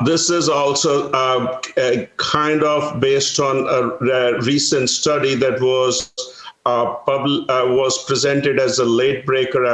This is also kind of based on a recent study that was presented as a late breaker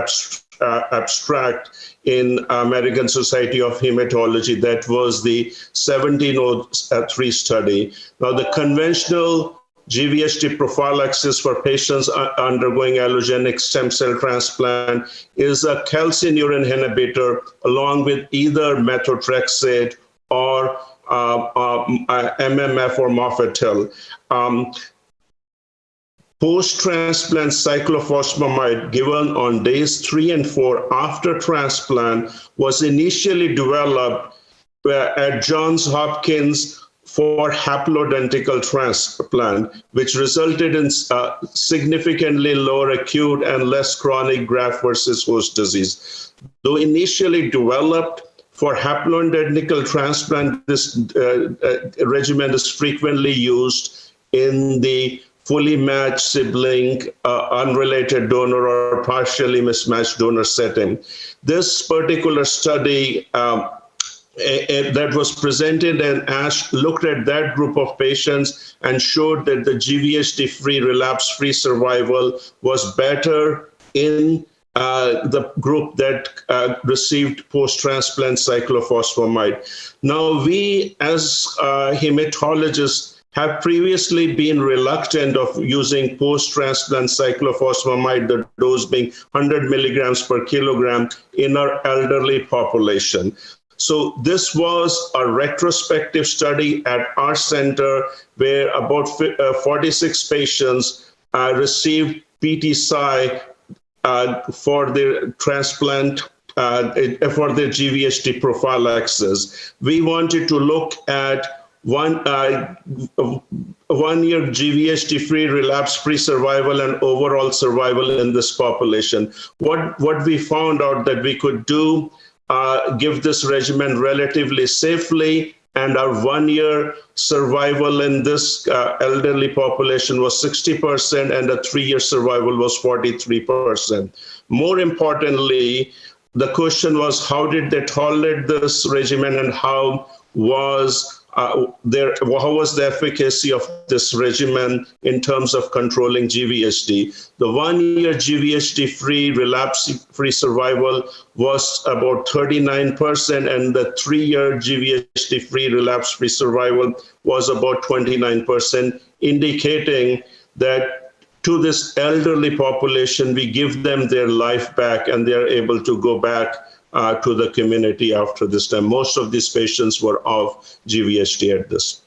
abstract in American Society of Hematology. That was the 1703 study. Now, the conventional GvHD prophylaxis for patients undergoing allogeneic stem cell transplant is a calcineurin inhibitor along with either methotrexate or MMF or mofetil. Post-transplant cyclophosphamide given on days 3 and 4 after transplant was initially developed at Johns Hopkins for haploidentical transplant, which resulted in significantly lower acute and less chronic graft-versus-host disease. Though initially developed for haploidentical transplant, this regimen is frequently used in the fully matched sibling, unrelated donor or partially mismatched donor setting. This particular study that was presented and ASH looked at that group of patients and showed that the GvHD-free, relapse-free survival was better in the group that received post-transplant cyclophosphamide. Now, we as hematologists have previously been reluctant of using post-transplant cyclophosphamide, the dose being 100 milligrams per kilogram in our elderly population. So this was a retrospective study at our center where about 46 patients received PTCy for their transplant, for their GvHD prophylaxis. We wanted to look at one-year GvHD-free, relapse-free survival and overall survival in this population. What we found out that we could do, give this regimen relatively safely, and our 1-year survival in this elderly population was 60%, and a 3-year survival was 43%. More importantly, the question was, how did they tolerate this regimen, and how was the efficacy of this regimen in terms of controlling GvHD? The 1-year GvHD-free, relapse-free survival was about 39%, and the 3-year GvHD-free, relapse-free survival was about 29%, indicating that to this elderly population, we give them their life back and they're able to go back to the community after this time. Most of these patients were off GvHD at this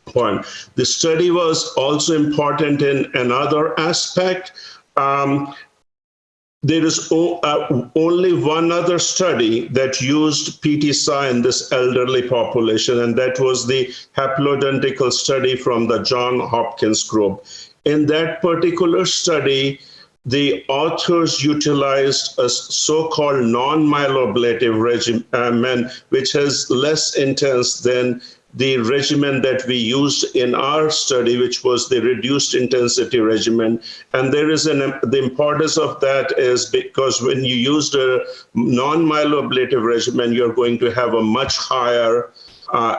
point. The study was also important in another aspect. There is only one other study that used PTCy in this elderly population, and that was the haploidentical study from the Johns Hopkins group. In that particular study, the authors utilized a so-called non-myeloablative regimen, which is less intense than the regimen that we used in our study, which was the reduced intensity regimen. And there is the importance of that is because when you use the non-myeloablative regimen, you're going to have a much higher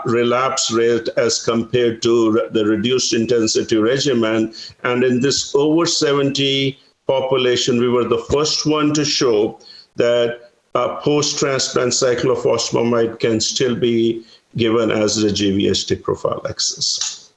relapse rate as compared to the reduced intensity regimen. And in this over 70 population, we were the first one to show that post-transplant cyclophosphamide can still be given as a GvHD prophylaxis.